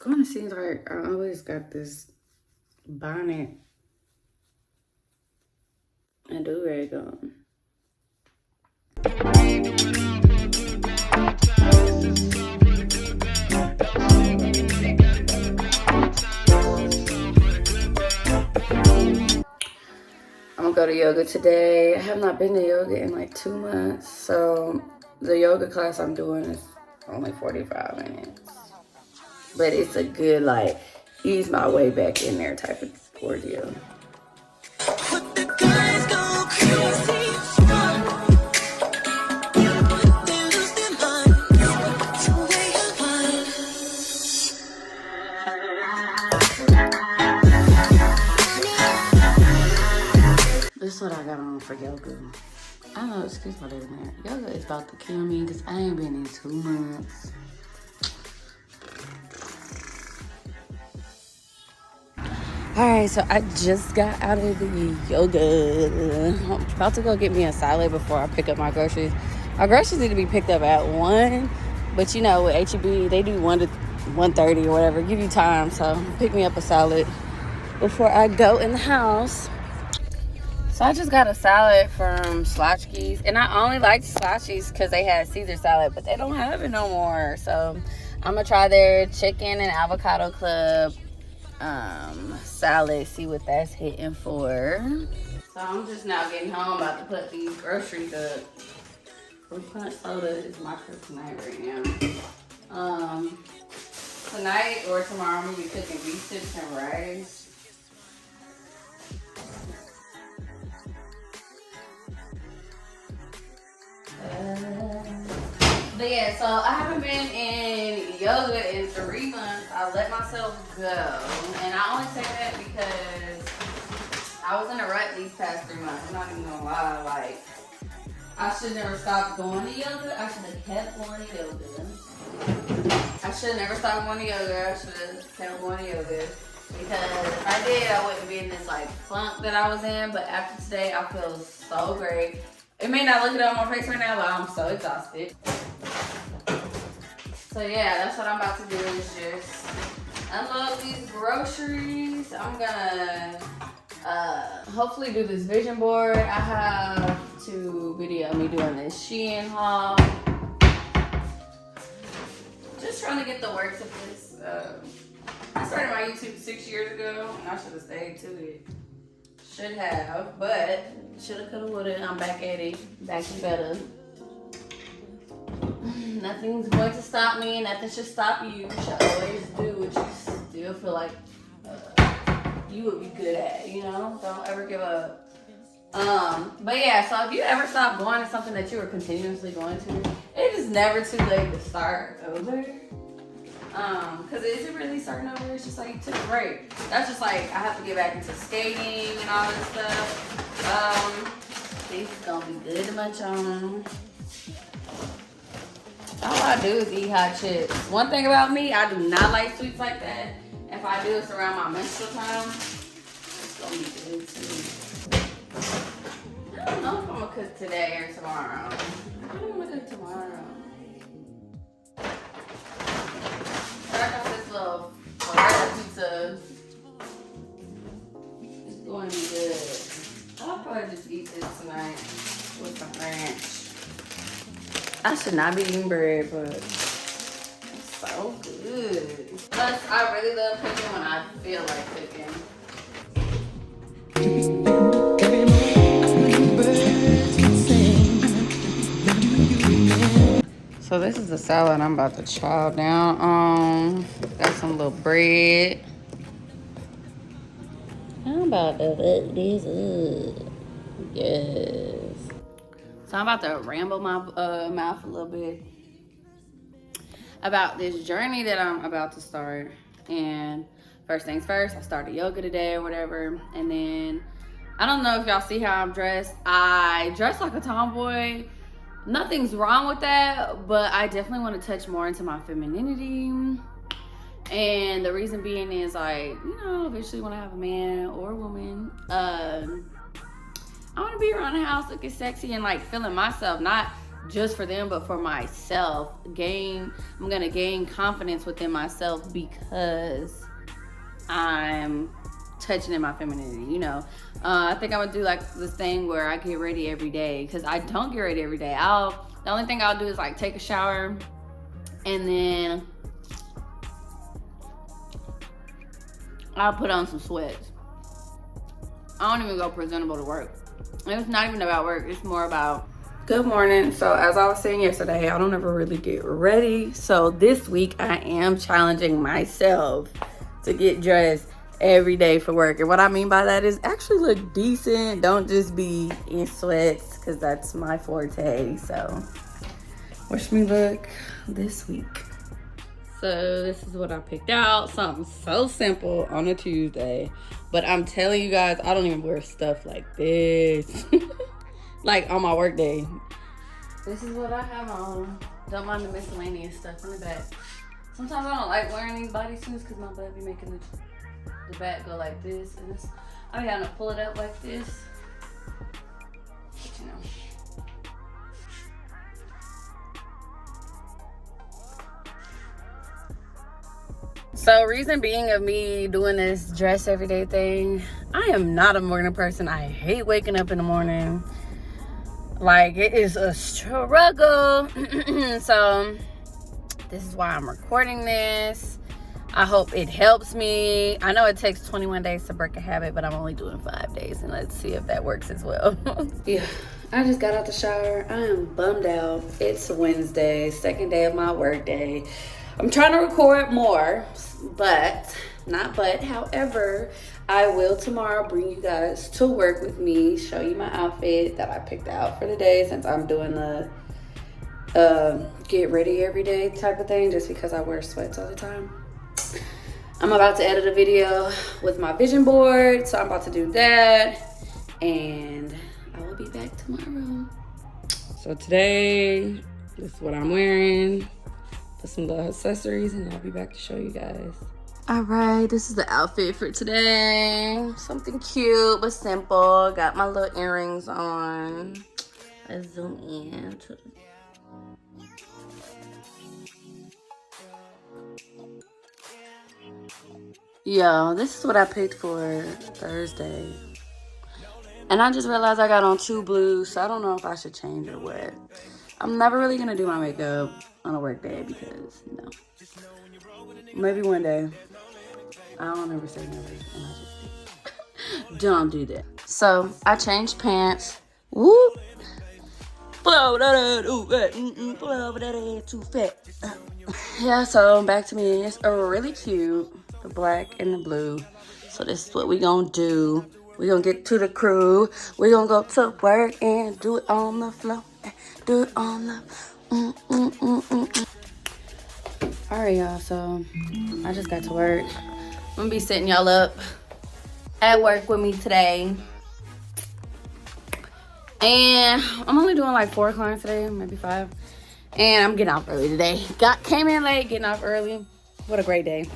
kind of seems like I always got this bonnet and do-rag on. I'm gonna go to yoga today. I have not been to yoga in like 2 months, so the yoga class I'm doing is only 45 minutes. But it's a good, like, ease my way back in there type of ordeal. This is what I got on for yoga. I don't know, excuse my little man. Yoga is about to kill me because I ain't been in 2 months. Alright, so I just got out of the yoga. I'm about to go get me a salad before I pick up my groceries. My groceries need to be picked up at 1, but you know, with H-E-B, they do 1 to 1:30 or whatever. Give you time, so pick me up a salad before I go in the house. So I just got a salad from Schlotchke's, and I only liked Schlotchke's because they had Caesar salad, but they don't have it no more. So I'm gonna try their chicken and avocado club salad, see what that's hitting for. So I'm just now getting home, about to put these groceries up. Fruit punch soda is my kryptonite right now. Tonight or tomorrow I'm gonna be cooking beef tips and rice. But yeah, so I haven't been in yoga in 3 months. I let myself go. And I only say that because I was in a rut these past 3 months. I'm not even gonna lie. Like, I should never stop going to yoga. I should have kept going to yoga. I should never stop going to yoga. I should have kept going to yoga. Because if I did, I wouldn't be in this like funk that I was in. But after today, I feel so great. It may not look it on my face right now, but I'm so exhausted. So yeah, that's what I'm about to do, is just unload these groceries. I'm gonna hopefully do this vision board. I have to video me doing this Shein haul. Just trying to get the works of this. I started my YouTube 6 years ago, and I should have stayed to it. Should have, but shoulda, coulda, woulda. I'm back at it, back and better. Nothing's going to stop me. Nothing should stop you. You should always do what you still feel like you would be good at. You know, don't ever give up. But yeah, so if you ever stop going to something that you were continuously going to, it is never too late to start over. Cause is it really starting over? It's just like you took a break. That's just like I have to get back into skating and all this stuff. This is gonna be good to munch on. All I do is eat hot chips. One thing about me, I do not like sweets like that. If I do, it's around my menstrual time. It's gonna be good too. I don't know if I'm gonna cook today or tomorrow. I don't wanna cook tomorrow. I got this little Ferrero pizza. It's going to be good. I'll probably just eat this tonight with some ranch. I should not be eating bread, but it's so good. Plus, I really love cooking when I feel like cooking. So this is the salad I'm about to chow down on. Got some little bread. I'm about to look this up. Yes. So I'm about to ramble my mouth a little bit about this journey that I'm about to start. And first things first, I started yoga today or whatever. And then, I don't know if y'all see how I'm dressed. I dress like a tomboy. Nothing's wrong with that, but I definitely want to touch more into my femininity. And the reason being is, like, you know, eventually when I have a man or a woman, I want to be around the house looking sexy and like feeling myself, not just for them, but for myself. I'm gonna gain confidence within myself because I'm touching in my femininity, you know. I think I'm gonna do like this thing where I get ready every day, because I don't get ready every day. The only thing I'll do is like take a shower, and then I'll put on some sweats. I don't even go presentable to work. And it's not even about work, it's more about good morning. So as I was saying yesterday, I don't ever really get ready. So this week I am challenging myself to get dressed every day for work. And what I mean by that is actually look decent. Don't just be in sweats, because that's my forte. So wish me luck this week. So this is what I picked out. Something so simple on a Tuesday. But I'm telling you guys, I don't even wear stuff like this. Like on my work day. This is what I have on. Don't mind the miscellaneous stuff in the back. Sometimes I don't like wearing these bodysuits because my butt be making the back go like this. And I be having to pull it up like this. But you know. So reason being of me doing this dress everyday thing, I am not a morning person. I hate waking up in the morning. Like, it is a struggle. So this is why I'm recording this. I hope it helps me. I know it takes 21 days to break a habit, but I'm only doing 5 days, and let's see if that works as well. Yeah, I just got out the shower. I am bummed out. It's Wednesday, second day of my work day. I'm trying to record more, however, I will tomorrow bring you guys to work with me, show you my outfit that I picked out for the day, since I'm doing the get ready every day type of thing, just because I wear sweats all the time. I'm about to edit a video with my vision board, so I'm about to do that, and I will be back tomorrow. So today, this is what I'm wearing. Put some little accessories, and I'll be back to show you guys. All right, this is the outfit for today. Something cute but simple. Got my little earrings on. Let's zoom in. Yo, this is what I picked for Thursday. And I just realized I got on 2 blues, so I don't know if I should change or what. I'm never really gonna do my makeup on a work day because, you know, maybe one day. I don't ever say never, and I just don't do that. So I changed pants. Whoop. Blow that ooh, blow that too fat. Yeah, so back to me. It's really cute, the black and the blue. So this is what we gonna do. We gonna get to the crew. We gonna go to work and do it on the floor. Do it on the. All right, y'all. So I just got to work. I'm gonna be setting y'all up at work with me today. And I'm only doing like 4 clients today, maybe 5. And I'm getting off early today. Came in late, getting off early. What a great day.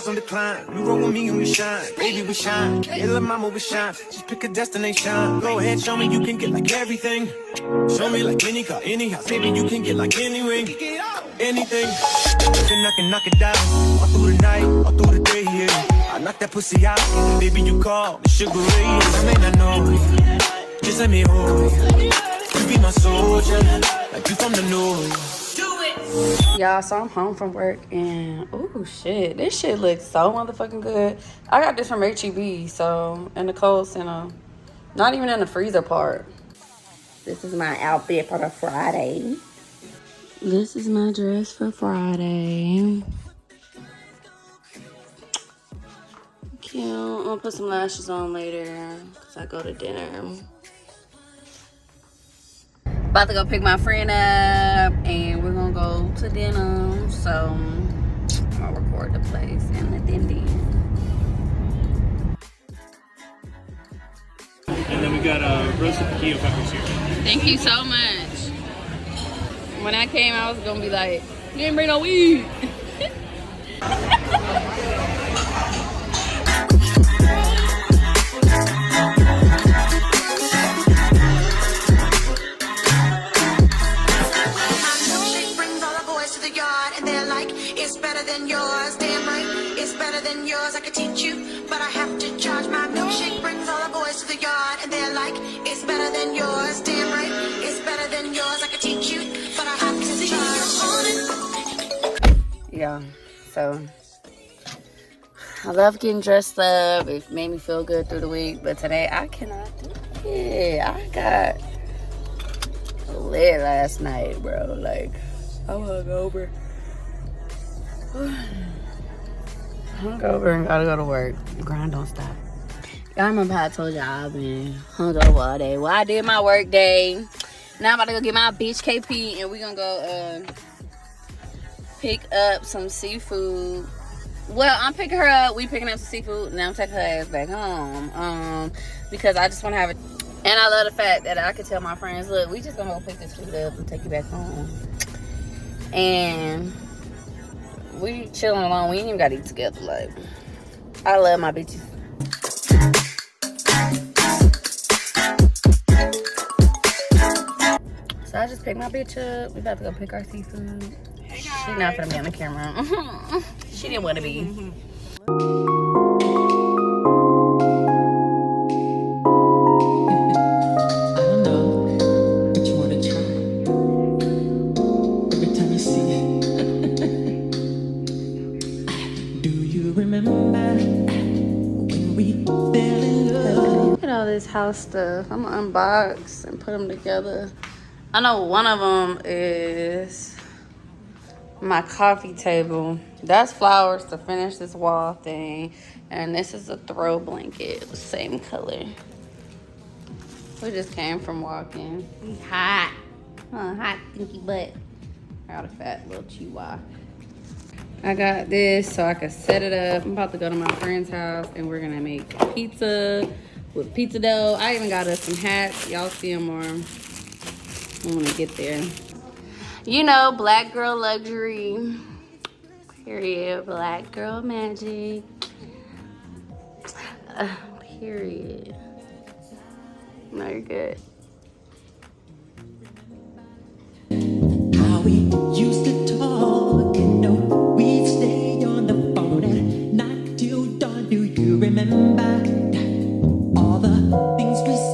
On decline, you roll with me and we shine, baby we shine. Yeah, little mama we shine. Just pick a destination. Go ahead, show me you can get like everything. Show me like any car, any house, baby you can get like any ring, anything. Then I can knock it down all through the night, all through the day. Yeah, I knock that pussy out, baby you call the Sugar Ray. I may not know you, just let me hold you. You be my soldier, like you from the north. Y'all, so I'm home from work and oh shit, this shit looks so motherfucking good. I got this from H-E-B, so in the cold center, not even in the freezer part. This is my outfit for the Friday. This is my dress for Friday. Cute. I'm gonna put some lashes on later because I go to dinner. About to go pick my friend up, and we're gonna go to dinner. So I'm gonna record the place and the din. And then we got roasted piquillo peppers here. Thank you so much. When I came, I was gonna be like, you didn't bring no weed. It's better than yours, damn right. It's better than yours. I could teach you, but I have to charge. My milkshake brings all the boys to the yard, and they're like, it's better than yours, damn right. It's better than yours. I could teach you, but I have to charge. Yeah, so I love getting dressed up. It made me feel good through the week, but today I cannot do it. I got lit last night, bro. Like, I'm hungover. Hungover and gotta go to work. The grind don't stop. Y'all remember how I told y'all I've been hungover all day? Well, I did my work day. Now I'm about to go get my bitch KP, and we gonna go pick up some seafood. Well, I'm picking her up. We picking up some seafood, and I'm taking her ass back home. Because I just want to have it. And I love the fact that I could tell my friends, look, we just gonna go pick this food up and take you back home. And we chilling alone. We ain't even gotta eat together. Like, I love my bitches. So I just picked my bitch up. We about to go pick our seafood. She not gonna be on the camera. She didn't want to be. Look at all this house stuff. I'm gonna unbox and put them together. I know one of them is my coffee table. That's flowers to finish this wall thing. And this is a throw blanket, the same color. We just came from walking. We hot. Hot stinky butt. I got a fat little chihuahua. I got this so I can set it up. I'm about to go to my friend's house and we're gonna make pizza with pizza dough. I even got us some hats. Y'all see them more when we get there. You know, black girl luxury. Period. Black girl magic. Period. No, you're good. How we used to talk, you know, we'd stay on the phone at night till dawn. Do you remember all the things we said?